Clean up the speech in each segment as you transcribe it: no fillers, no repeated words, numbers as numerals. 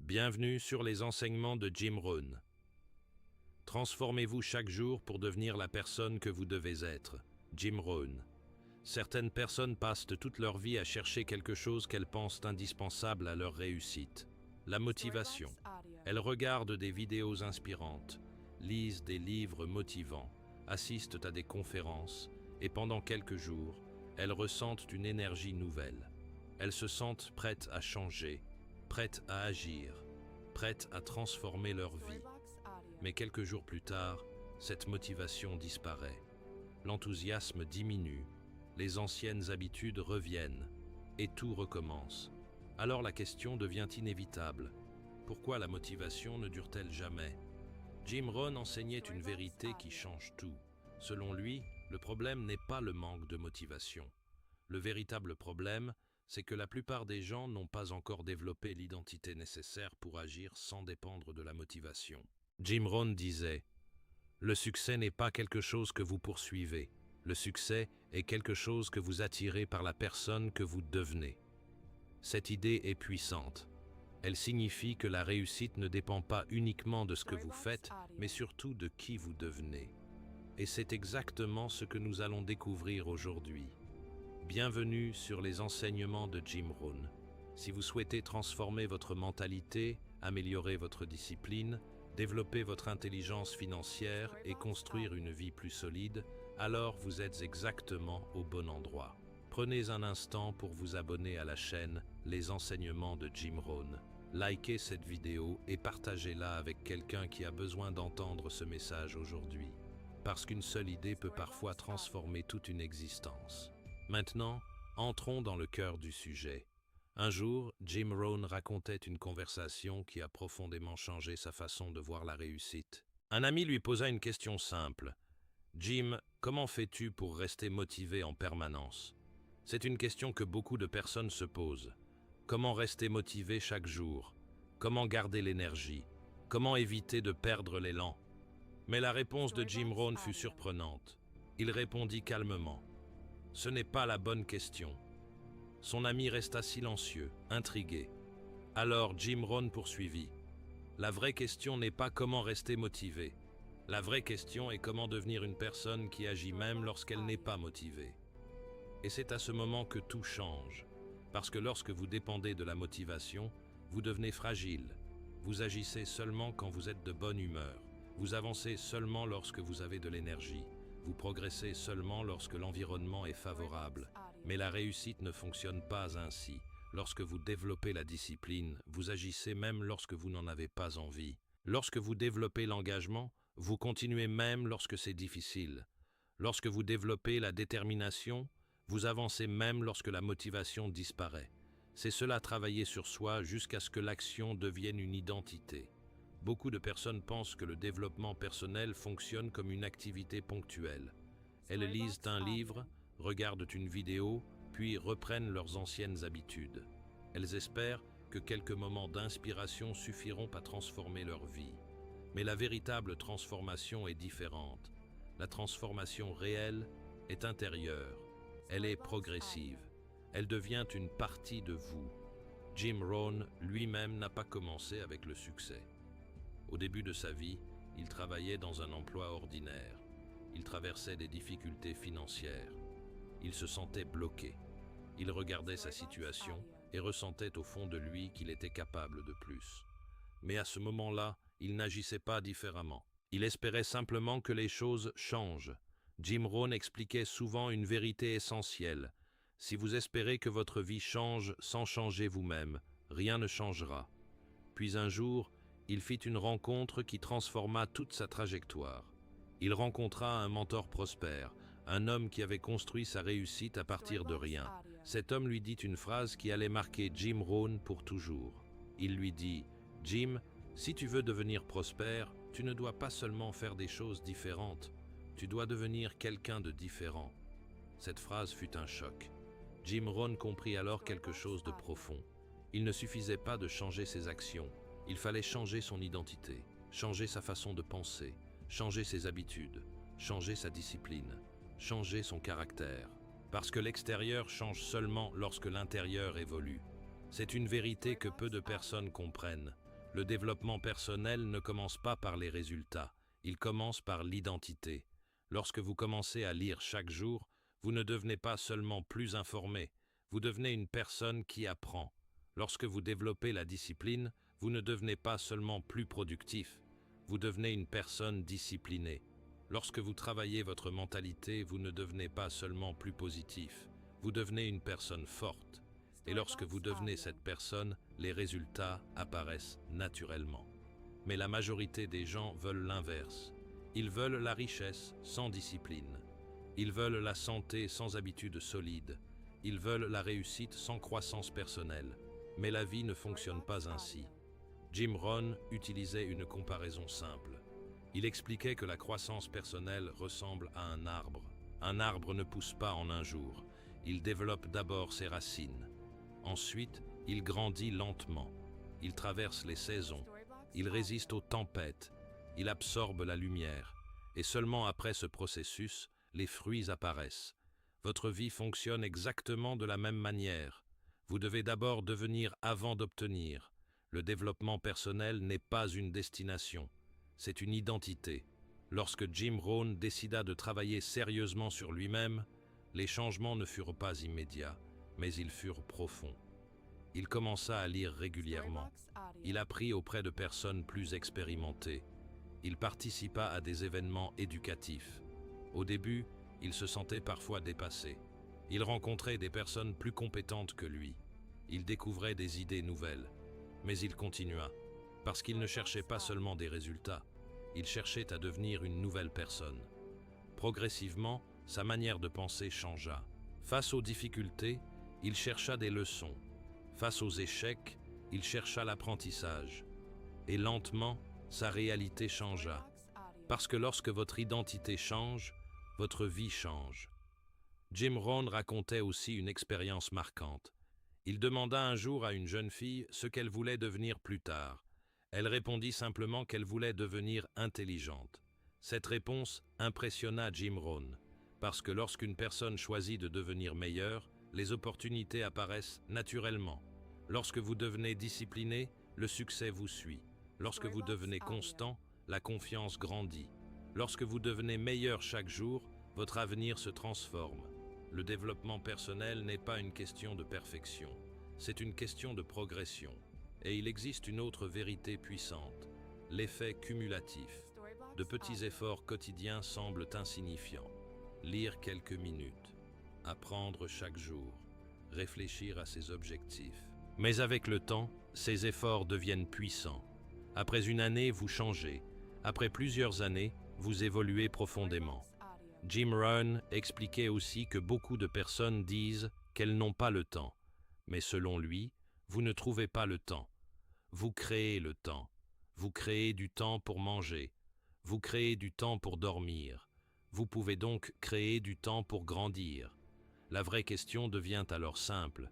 Bienvenue sur les enseignements de Jim Rohn. Transformez-vous chaque jour pour devenir la personne que vous devez être. Jim Rohn. Certaines personnes passent toute leur vie à chercher quelque chose qu'elles pensent indispensable à leur réussite. La motivation. Elles regardent des vidéos inspirantes, lisent des livres motivants, assistent à des conférences, et pendant quelques jours, elles ressentent une énergie nouvelle. Elles se sentent prêtes à changer, prêtes à agir, prêtes à transformer leur vie. Mais quelques jours plus tard, cette motivation disparaît. L'enthousiasme diminue, les anciennes habitudes reviennent, et tout recommence. Alors la question devient inévitable. Pourquoi la motivation ne dure-t-elle jamais? Jim Rohn enseignait une vérité qui change tout. Selon lui, le problème n'est pas le manque de motivation. Le véritable problème, c'est que la plupart des gens n'ont pas encore développé l'identité nécessaire pour agir sans dépendre de la motivation. Jim Rohn disait « Le succès n'est pas quelque chose que vous poursuivez. Le succès est quelque chose que vous attirez par la personne que vous devenez. » Cette idée est puissante. Elle signifie que la réussite ne dépend pas uniquement de ce que vous faites, mais surtout de qui vous devenez. Et c'est exactement ce que nous allons découvrir aujourd'hui. Bienvenue sur les enseignements de Jim Rohn. Si vous souhaitez transformer votre mentalité, améliorer votre discipline, développer votre intelligence financière et construire une vie plus solide, alors vous êtes exactement au bon endroit. Prenez un instant pour vous abonner à la chaîne Les enseignements de Jim Rohn. Likez cette vidéo et partagez-la avec quelqu'un qui a besoin d'entendre ce message aujourd'hui. Parce qu'une seule idée peut parfois transformer toute une existence. Maintenant, entrons dans le cœur du sujet. Un jour, Jim Rohn racontait une conversation qui a profondément changé sa façon de voir la réussite. Un ami lui posa une question simple. « Jim, comment fais-tu pour rester motivé en permanence ?» C'est une question que beaucoup de personnes se posent. Comment rester motivé chaque jour? Comment garder l'énergie? Comment éviter de perdre l'élan? Mais la réponse de Jim Rohn fut surprenante. Il répondit calmement. Ce n'est pas la bonne question. Son ami resta silencieux, intrigué. Alors Jim Rohn poursuivit. La vraie question n'est pas comment rester motivé. La vraie question est comment devenir une personne qui agit même lorsqu'elle n'est pas motivée. Et c'est à ce moment que tout change. Parce que lorsque vous dépendez de la motivation, vous devenez fragile. Vous agissez seulement quand vous êtes de bonne humeur. Vous avancez seulement lorsque vous avez de l'énergie. Vous progressez seulement lorsque l'environnement est favorable. Mais la réussite ne fonctionne pas ainsi. Lorsque vous développez la discipline, vous agissez même lorsque vous n'en avez pas envie. Lorsque vous développez l'engagement, vous continuez même lorsque c'est difficile. Lorsque vous développez la détermination, vous avancez même lorsque la motivation disparaît. C'est cela travailler sur soi jusqu'à ce que l'action devienne une identité. Beaucoup de personnes pensent que le développement personnel fonctionne comme une activité ponctuelle. Elles lisent un livre, regardent une vidéo, puis reprennent leurs anciennes habitudes. Elles espèrent que quelques moments d'inspiration suffiront à transformer leur vie. Mais la véritable transformation est différente. La transformation réelle est intérieure. Elle est progressive. Elle devient une partie de vous. Jim Rohn lui-même n'a pas commencé avec le succès. Au début de sa vie, il travaillait dans un emploi ordinaire. Il traversait des difficultés financières. Il se sentait bloqué. Il regardait sa situation et ressentait au fond de lui qu'il était capable de plus. Mais à ce moment-là, il n'agissait pas différemment. Il espérait simplement que les choses changent. Jim Rohn expliquait souvent une vérité essentielle. Si vous espérez que votre vie change sans changer vous-même, rien ne changera. Puis un jour, il fit une rencontre qui transforma toute sa trajectoire. Il rencontra un mentor prospère, un homme qui avait construit sa réussite à partir de rien. Cet homme lui dit une phrase qui allait marquer Jim Rohn pour toujours. Il lui dit « Jim, si tu veux devenir prospère, tu ne dois pas seulement faire des choses différentes, tu dois devenir quelqu'un de différent. » Cette phrase fut un choc. Jim Rohn comprit alors quelque chose de profond. Il ne suffisait pas de changer ses actions, il fallait changer son identité, changer sa façon de penser, changer ses habitudes, changer sa discipline, changer son caractère. Parce que l'extérieur change seulement lorsque l'intérieur évolue. C'est une vérité que peu de personnes comprennent. Le développement personnel ne commence pas par les résultats, il commence par l'identité. Lorsque vous commencez à lire chaque jour, vous ne devenez pas seulement plus informé, vous devenez une personne qui apprend. Lorsque vous développez la discipline, vous ne devenez pas seulement plus productif, vous devenez une personne disciplinée. Lorsque vous travaillez votre mentalité, vous ne devenez pas seulement plus positif, vous devenez une personne forte. Et lorsque vous devenez cette personne, les résultats apparaissent naturellement. Mais la majorité des gens veulent l'inverse. Ils veulent la richesse sans discipline. Ils veulent la santé sans habitude solide. Ils veulent la réussite sans croissance personnelle. Mais la vie ne fonctionne pas ainsi. Jim Rohn utilisait une comparaison simple. Il expliquait que la croissance personnelle ressemble à un arbre. Un arbre ne pousse pas en un jour. Il développe d'abord ses racines. Ensuite, il grandit lentement. Il traverse les saisons. Il résiste aux tempêtes. Il absorbe la lumière. Et seulement après ce processus, les fruits apparaissent. Votre vie fonctionne exactement de la même manière. Vous devez d'abord devenir avant d'obtenir. Le développement personnel n'est pas une destination, c'est une identité. Lorsque Jim Rohn décida de travailler sérieusement sur lui-même, les changements ne furent pas immédiats, mais ils furent profonds. Il commença à lire régulièrement. Il apprit auprès de personnes plus expérimentées. Il participa à des événements éducatifs. Au début, il se sentait parfois dépassé. Il rencontrait des personnes plus compétentes que lui. Il découvrait des idées nouvelles. Mais il continua, parce qu'il ne cherchait pas seulement des résultats, il cherchait à devenir une nouvelle personne. Progressivement, sa manière de penser changea. Face aux difficultés, il chercha des leçons. Face aux échecs, il chercha l'apprentissage. Et lentement, sa réalité changea. Parce que lorsque votre identité change, votre vie change. Jim Rohn racontait aussi une expérience marquante. Il demanda un jour à une jeune fille ce qu'elle voulait devenir plus tard. Elle répondit simplement qu'elle voulait devenir intelligente. Cette réponse impressionna Jim Rohn, parce que lorsqu'une personne choisit de devenir meilleure, les opportunités apparaissent naturellement. Lorsque vous devenez discipliné, le succès vous suit. Lorsque vous devenez constant, la confiance grandit. Lorsque vous devenez meilleur chaque jour, votre avenir se transforme. Le développement personnel n'est pas une question de perfection, c'est une question de progression. Et il existe une autre vérité puissante, l'effet cumulatif. De petits efforts quotidiens semblent insignifiants. Lire quelques minutes, apprendre chaque jour, réfléchir à ses objectifs. Mais avec le temps, ces efforts deviennent puissants. Après une année, vous changez. Après plusieurs années, vous évoluez profondément. Jim Rohn expliquait aussi que beaucoup de personnes disent qu'elles n'ont pas le temps. Mais selon lui, vous ne trouvez pas le temps. Vous créez le temps. Vous créez du temps pour manger. Vous créez du temps pour dormir. Vous pouvez donc créer du temps pour grandir. La vraie question devient alors simple.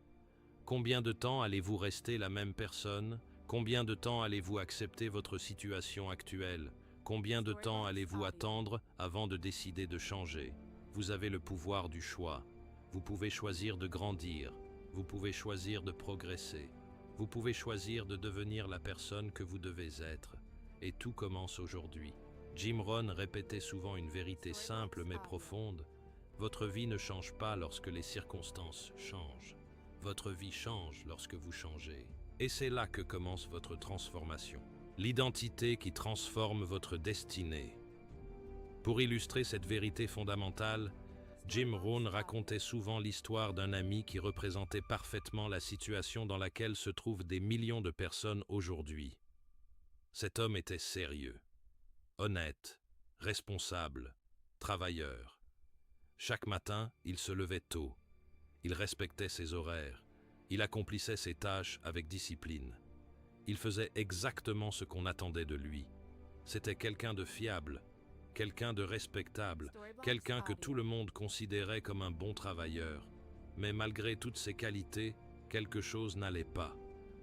Combien de temps allez-vous rester la même personne? Combien de temps allez-vous accepter votre situation actuelle? Combien de temps allez-vous attendre avant de décider de changer? Vous avez le pouvoir du choix. Vous pouvez choisir de grandir. Vous pouvez choisir de progresser. Vous pouvez choisir de devenir la personne que vous devez être. Et tout commence aujourd'hui. Jim Rohn répétait souvent une vérité simple mais profonde. Votre vie ne change pas lorsque les circonstances changent. Votre vie change lorsque vous changez. Et c'est là que commence votre transformation. L'identité qui transforme votre destinée. Pour illustrer cette vérité fondamentale, Jim Rohn racontait souvent l'histoire d'un ami qui représentait parfaitement la situation dans laquelle se trouvent des millions de personnes aujourd'hui. Cet homme était sérieux, honnête, responsable, travailleur. Chaque matin, il se levait tôt. Il respectait ses horaires. Il accomplissait ses tâches avec discipline. Il faisait exactement ce qu'on attendait de lui. C'était quelqu'un de fiable, quelqu'un de respectable, quelqu'un que tout le monde considérait comme un bon travailleur. Mais malgré toutes ses qualités, quelque chose n'allait pas.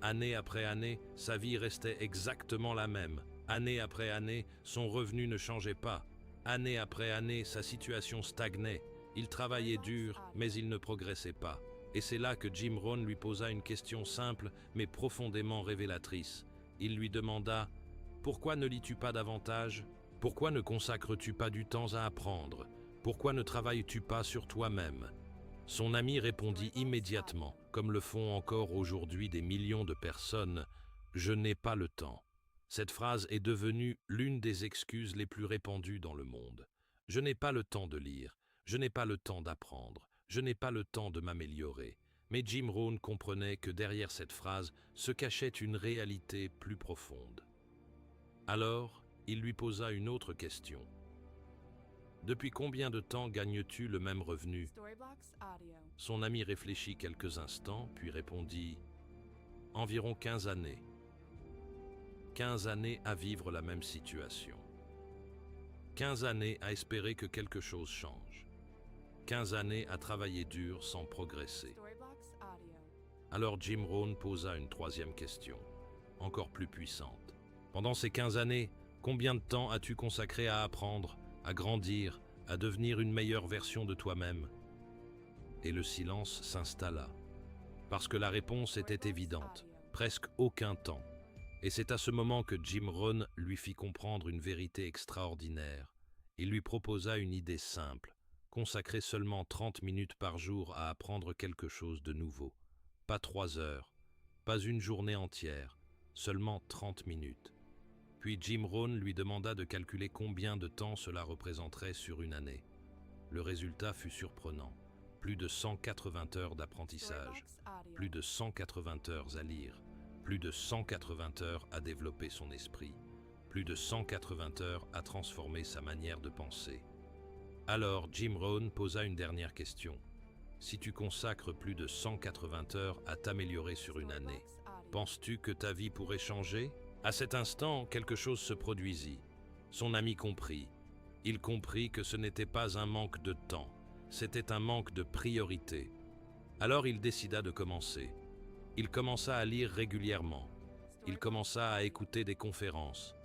Année après année, sa vie restait exactement la même. Année après année, son revenu ne changeait pas. Année après année, sa situation stagnait. Il travaillait dur, mais il ne progressait pas. Et c'est là que Jim Rohn lui posa une question simple mais profondément révélatrice. Il lui demanda « Pourquoi ne lis-tu pas davantage? Pourquoi ne consacres-tu pas du temps à apprendre? Pourquoi ne travailles-tu pas sur toi-même » Son ami répondit immédiatement, comme le font encore aujourd'hui des millions de personnes, « Je n'ai pas le temps ». Cette phrase est devenue l'une des excuses les plus répandues dans le monde. Je n'ai pas le temps de lire, je n'ai pas le temps d'apprendre, je n'ai pas le temps de m'améliorer. Mais Jim Rohn comprenait que derrière cette phrase se cachait une réalité plus profonde. Alors, il lui posa une autre question. Depuis combien de temps gagnes-tu le même revenu? Son ami réfléchit quelques instants, puis répondit « Environ 15 années. 15 années à vivre la même situation. 15 années à espérer que quelque chose change. 15 années à travailler dur sans progresser. » Alors Jim Rohn posa une troisième question, encore plus puissante. Pendant ces 15 années, combien de temps as-tu consacré à apprendre, à grandir, à devenir une meilleure version de toi-même? Et le silence s'installa, parce que la réponse était évidente, presque aucun temps. Et c'est à ce moment que Jim Rohn lui fit comprendre une vérité extraordinaire. Il lui proposa une idée simple, consacrer seulement 30 minutes par jour à apprendre quelque chose de nouveau. Pas 3 heures, pas une journée entière, seulement 30 minutes. Puis Jim Rohn lui demanda de calculer combien de temps cela représenterait sur une année. Le résultat fut surprenant. Plus de 180 heures d'apprentissage, plus de 180 heures à lire, plus de 180 heures à développer son esprit, plus de 180 heures à transformer sa manière de penser. Alors Jim Rohn posa une dernière question. Si tu consacres plus de 180 heures à t'améliorer sur une année, penses-tu que ta vie pourrait changer? À cet instant, quelque chose se produisit. Son ami comprit. Il comprit que ce n'était pas un manque de temps, c'était un manque de priorité. Alors il décida de commencer. Il commença à lire régulièrement. Il commença à écouter des conférences.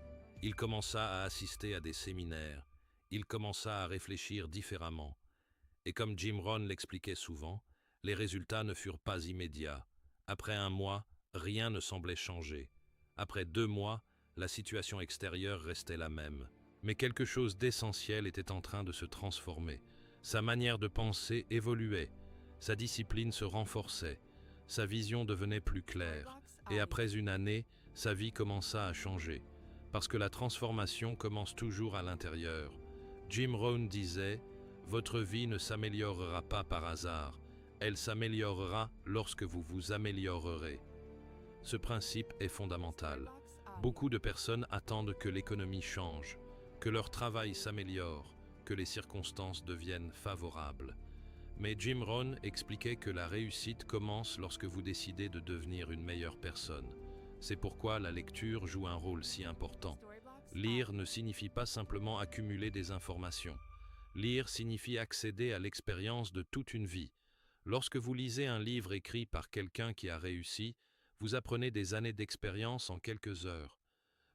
Il commença à assister à des séminaires. Il commença à réfléchir différemment. Et comme Jim Rohn l'expliquait souvent, les résultats ne furent pas immédiats. Après 1 mois, rien ne semblait changer. Après 2 mois, la situation extérieure restait la même. Mais quelque chose d'essentiel était en train de se transformer. Sa manière de penser évoluait. Sa discipline se renforçait. Sa vision devenait plus claire. Et après 1 année, sa vie commença à changer. Parce que la transformation commence toujours à l'intérieur. Jim Rohn disait « Votre vie ne s'améliorera pas par hasard. Elle s'améliorera lorsque vous vous améliorerez. » Ce principe est fondamental. Beaucoup de personnes attendent que l'économie change, que leur travail s'améliore, que les circonstances deviennent favorables. Mais Jim Rohn expliquait que la réussite commence lorsque vous décidez de devenir une meilleure personne. C'est pourquoi la lecture joue un rôle si important. Lire ne signifie pas simplement accumuler des informations. Lire signifie accéder à l'expérience de toute une vie. Lorsque vous lisez un livre écrit par quelqu'un qui a réussi, vous apprenez des années d'expérience en quelques heures.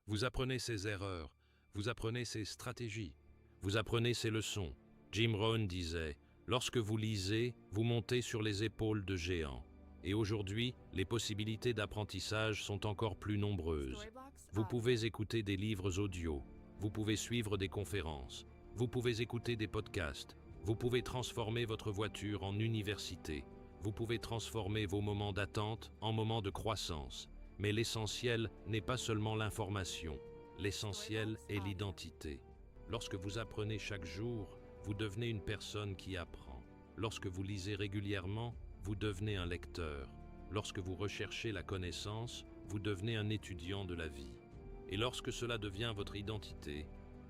Vous apprenez ses erreurs, vous apprenez ses stratégies, vous apprenez ses leçons. Jim Rohn disait « Lorsque vous lisez, vous montez sur les épaules de géants. » Et aujourd'hui, les possibilités d'apprentissage sont encore plus nombreuses. Vous pouvez écouter des livres audio, vous pouvez suivre des conférences, vous pouvez écouter des podcasts, vous pouvez transformer votre voiture en université, vous pouvez transformer vos moments d'attente en moments de croissance. Mais l'essentiel n'est pas seulement l'information, l'essentiel est l'identité. Lorsque vous apprenez chaque jour, vous devenez une personne qui apprend. Lorsque vous lisez régulièrement, vous devenez un lecteur. Lorsque vous recherchez la connaissance, vous devenez un étudiant de la vie. Et lorsque cela devient votre identité,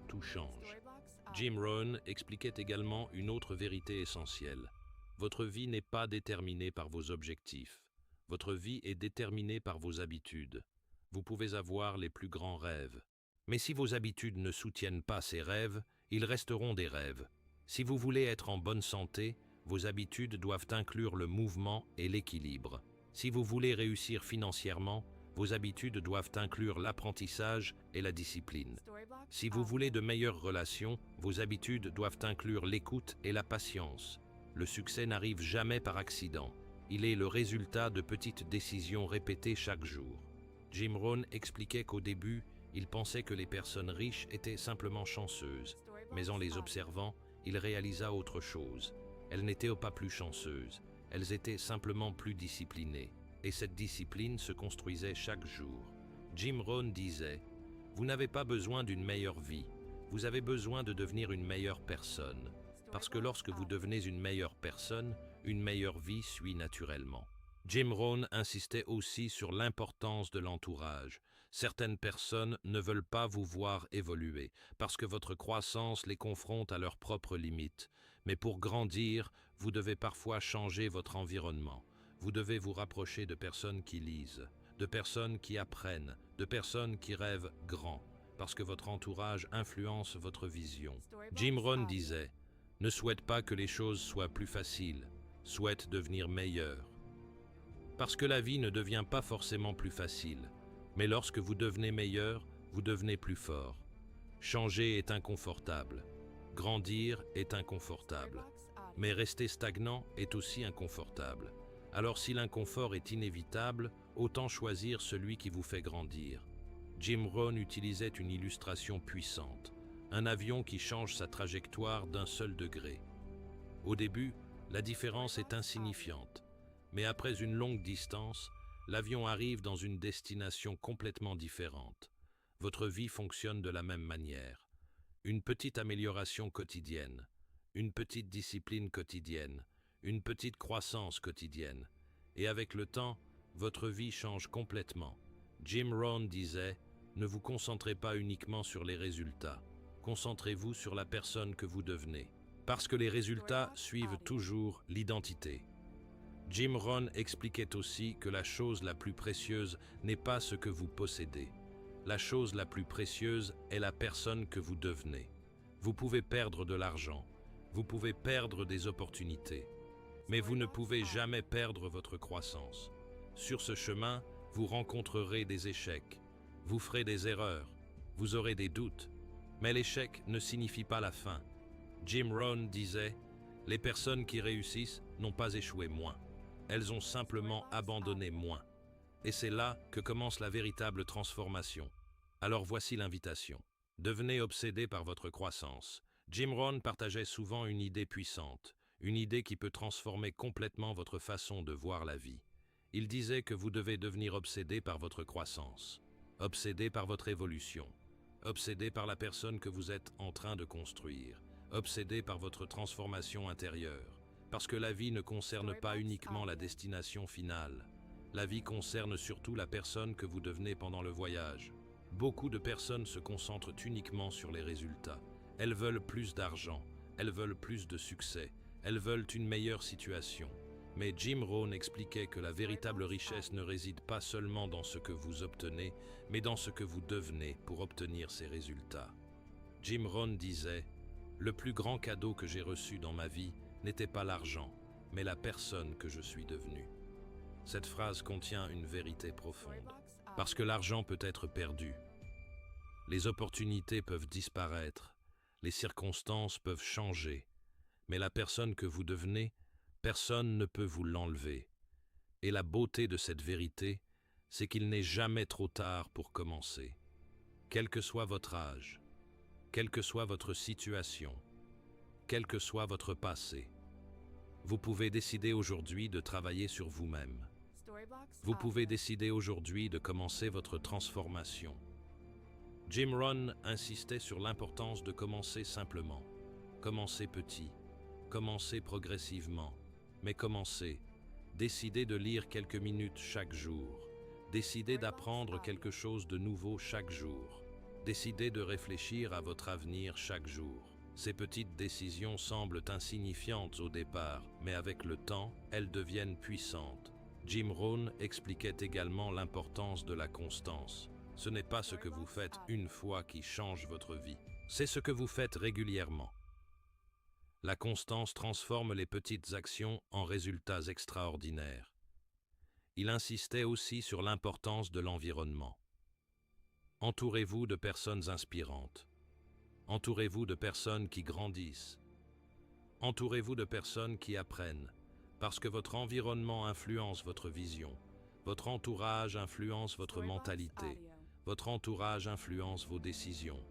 tout change. Jim Rohn expliquait également une autre vérité essentielle. Votre vie n'est pas déterminée par vos objectifs. Votre vie est déterminée par vos habitudes. Vous pouvez avoir les plus grands rêves. Mais si vos habitudes ne soutiennent pas ces rêves, ils resteront des rêves. Si vous voulez être en bonne santé, vos habitudes doivent inclure le mouvement et l'équilibre. Si vous voulez réussir financièrement, vos habitudes doivent inclure l'apprentissage et la discipline. Si vous voulez de meilleures relations, vos habitudes doivent inclure l'écoute et la patience. Le succès n'arrive jamais par accident. Il est le résultat de petites décisions répétées chaque jour. Jim Rohn expliquait qu'au début, il pensait que les personnes riches étaient simplement chanceuses, mais en les observant, il réalisa autre chose. Elles n'étaient pas plus chanceuses, elles étaient simplement plus disciplinées, et cette discipline se construisait chaque jour. Jim Rohn disait « Vous n'avez pas besoin d'une meilleure vie, vous avez besoin de devenir une meilleure personne, parce que lorsque vous devenez une meilleure personne, une meilleure vie suit naturellement. » Jim Rohn insistait aussi sur l'importance de l'entourage. Certaines personnes ne veulent pas vous voir évoluer, parce que votre croissance les confronte à leurs propres limites. Mais pour grandir, vous devez parfois changer votre environnement. Vous devez vous rapprocher de personnes qui lisent, de personnes qui apprennent, de personnes qui rêvent grand, parce que votre entourage influence votre vision. Jim Rohn disait « Ne souhaite pas que les choses soient plus faciles, souhaite devenir meilleur. » Parce que la vie ne devient pas forcément plus facile, mais lorsque vous devenez meilleur, vous devenez plus fort. Changer est inconfortable, grandir est inconfortable, mais rester stagnant est aussi inconfortable. Alors si l'inconfort est inévitable, autant choisir celui qui vous fait grandir. Jim Rohn utilisait une illustration puissante, un avion qui change sa trajectoire d'un seul degré. Au début, la différence est insignifiante. Mais après une longue distance, l'avion arrive dans une destination complètement différente. Votre vie fonctionne de la même manière. Une petite amélioration quotidienne, une petite discipline quotidienne, une petite croissance quotidienne. Et avec le temps, votre vie change complètement. Jim Rohn disait « Ne vous concentrez pas uniquement sur les résultats, concentrez-vous sur la personne que vous devenez. Parce que les résultats suivent toujours l'identité. » Jim Rohn expliquait aussi que la chose la plus précieuse n'est pas ce que vous possédez. La chose la plus précieuse est la personne que vous devenez. Vous pouvez perdre de l'argent, vous pouvez perdre des opportunités, mais vous ne pouvez jamais perdre votre croissance. Sur ce chemin, vous rencontrerez des échecs, vous ferez des erreurs, vous aurez des doutes, mais l'échec ne signifie pas la fin. Jim Rohn disait « Les personnes qui réussissent n'ont pas échoué moins. Elles ont simplement abandonné moins. » Et c'est là que commence la véritable transformation. Alors voici l'invitation. Devenez obsédé par votre croissance. Jim Rohn partageait souvent une idée puissante, une idée qui peut transformer complètement votre façon de voir la vie. Il disait que vous devez devenir obsédé par votre croissance, obsédé par votre évolution, obsédé par la personne que vous êtes en train de construire, obsédé par votre transformation intérieure. Parce que la vie ne concerne pas uniquement la destination finale. La vie concerne surtout la personne que vous devenez pendant le voyage. Beaucoup de personnes se concentrent uniquement sur les résultats. Elles veulent plus d'argent, elles veulent plus de succès, elles veulent une meilleure situation. Mais Jim Rohn expliquait que la véritable richesse ne réside pas seulement dans ce que vous obtenez, mais dans ce que vous devenez pour obtenir ces résultats. Jim Rohn disait « Le plus grand cadeau que j'ai reçu dans ma vie n'était pas l'argent, mais la personne que je suis devenu. » Cette phrase contient une vérité profonde, parce que l'argent peut être perdu. Les opportunités peuvent disparaître, les circonstances peuvent changer, mais la personne que vous devenez, personne ne peut vous l'enlever. Et la beauté de cette vérité, c'est qu'il n'est jamais trop tard pour commencer. Quel que soit votre âge, quelle que soit votre situation, quel que soit votre passé, vous pouvez décider aujourd'hui de travailler sur vous-même. Vous pouvez décider aujourd'hui de commencer votre transformation. Jim Rohn insistait sur l'importance de commencer simplement, commencer petit, commencer progressivement, mais commencer, décider de lire quelques minutes chaque jour, décider d'apprendre quelque chose de nouveau chaque jour, décider de réfléchir à votre avenir chaque jour. Ces petites décisions semblent insignifiantes au départ, mais avec le temps, elles deviennent puissantes. Jim Rohn expliquait également l'importance de la constance. Ce n'est pas ce que vous faites une fois qui change votre vie, c'est ce que vous faites régulièrement. La constance transforme les petites actions en résultats extraordinaires. Il insistait aussi sur l'importance de l'environnement. Entourez-vous de personnes inspirantes. Entourez-vous de personnes qui grandissent. Entourez-vous de personnes qui apprennent, parce que votre environnement influence votre vision. Votre entourage influence votre mentalité. Votre entourage influence vos décisions.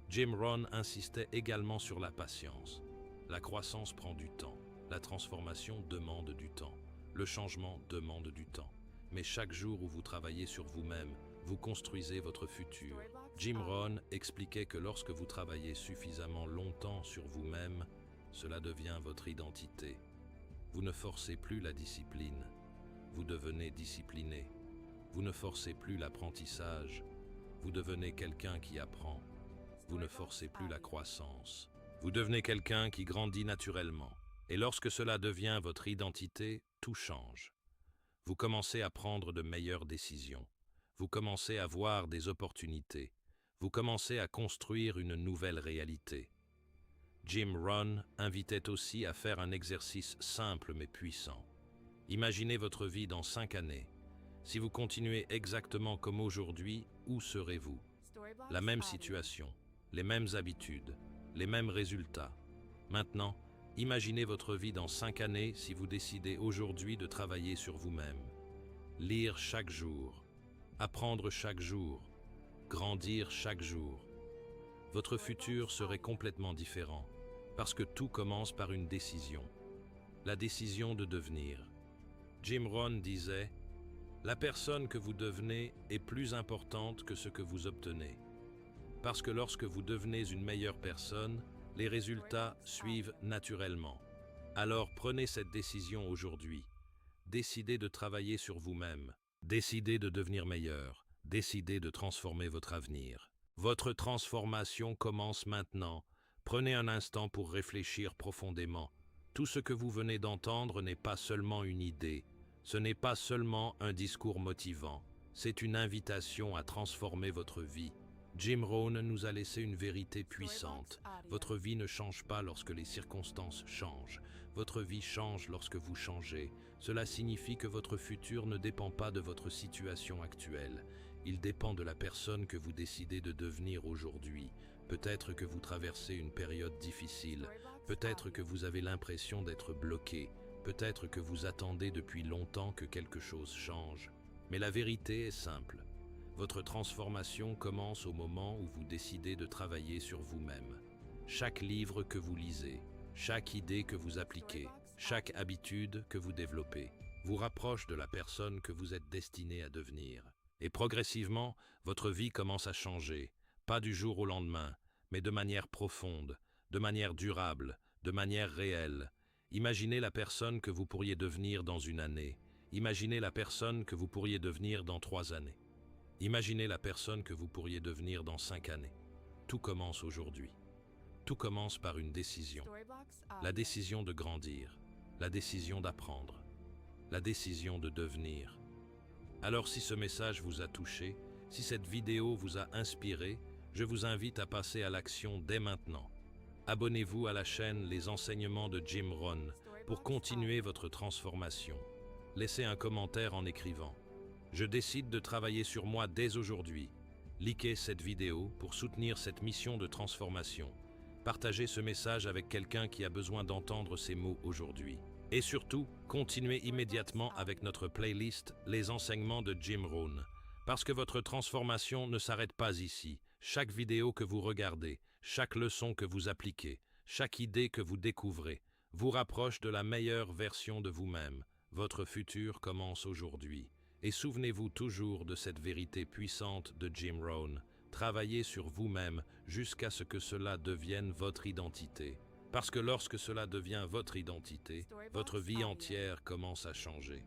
Jim Rohn insistait également sur la patience. La croissance prend du temps. La transformation demande du temps. Le changement demande du temps. Mais chaque jour où vous travaillez sur vous-même, vous construisez votre futur. Jim Rohn expliquait que lorsque vous travaillez suffisamment longtemps sur vous-même, cela devient votre identité. Vous ne forcez plus la discipline. Vous devenez discipliné. Vous ne forcez plus l'apprentissage. Vous devenez quelqu'un qui apprend. Vous ne forcez plus la croissance. Vous devenez quelqu'un qui grandit naturellement. Et lorsque cela devient votre identité, tout change. Vous commencez à prendre de meilleures décisions. Vous commencez à voir des opportunités. Vous commencez à construire une nouvelle réalité. Jim Rohn invitait aussi à faire un exercice simple mais puissant. Imaginez votre vie dans 5 années. Si vous continuez exactement comme aujourd'hui, où serez-vous? La même situation, les mêmes habitudes, les mêmes résultats. Maintenant, imaginez votre vie dans 5 années si vous décidez aujourd'hui de travailler sur vous-même. Lire chaque jour, apprendre chaque jour, grandir chaque jour. Votre futur serait complètement différent, parce que tout commence par une décision. La décision de devenir. Jim Rohn disait « La personne que vous devenez est plus importante que ce que vous obtenez. Parce que lorsque vous devenez une meilleure personne, les résultats suivent naturellement. Alors prenez cette décision aujourd'hui. Décidez de travailler sur vous-même. Décidez de devenir meilleur. Décidez de transformer votre avenir. Votre transformation commence maintenant. Prenez un instant pour réfléchir profondément. Tout ce que vous venez d'entendre n'est pas seulement une idée. Ce n'est pas seulement un discours motivant. C'est une invitation à transformer votre vie. Jim Rohn nous a laissé une vérité puissante. Votre vie ne change pas lorsque les circonstances changent. Votre vie change lorsque vous changez. Cela signifie que votre futur ne dépend pas de votre situation actuelle. Il dépend de la personne que vous décidez de devenir aujourd'hui. Peut-être que vous traversez une période difficile. Peut-être que vous avez l'impression d'être bloqué. Peut-être que vous attendez depuis longtemps que quelque chose change. Mais la vérité est simple. Votre transformation commence au moment où vous décidez de travailler sur vous-même. Chaque livre que vous lisez, chaque idée que vous appliquez, chaque habitude que vous développez, vous rapproche de la personne que vous êtes destiné à devenir. Et progressivement, votre vie commence à changer, pas du jour au lendemain, mais de manière profonde, de manière durable, de manière réelle. Imaginez la personne que vous pourriez devenir dans une année. Imaginez la personne que vous pourriez devenir dans 3 années. Imaginez la personne que vous pourriez devenir dans 5 années. Tout commence aujourd'hui. Tout commence par une décision. La décision de grandir, la décision d'apprendre, la décision de devenir. Alors si ce message vous a touché, si cette vidéo vous a inspiré, je vous invite à passer à l'action dès maintenant. Abonnez-vous à la chaîne Les Enseignements de Jim Rohn pour continuer votre transformation. Laissez un commentaire en écrivant « Je décide de travailler sur moi dès aujourd'hui ». Likez cette vidéo pour soutenir cette mission de transformation. Partagez ce message avec quelqu'un qui a besoin d'entendre ces mots aujourd'hui. Et surtout, continuez immédiatement avec notre playlist Les Enseignements de Jim Rohn. Parce que votre transformation ne s'arrête pas ici. Chaque vidéo que vous regardez, chaque leçon que vous appliquez, chaque idée que vous découvrez, vous rapproche de la meilleure version de vous-même. Votre futur commence aujourd'hui. Et souvenez-vous toujours de cette vérité puissante de Jim Rohn. Travaillez sur vous-même jusqu'à ce que cela devienne votre identité. Parce que lorsque cela devient votre identité, votre vie entière commence à changer.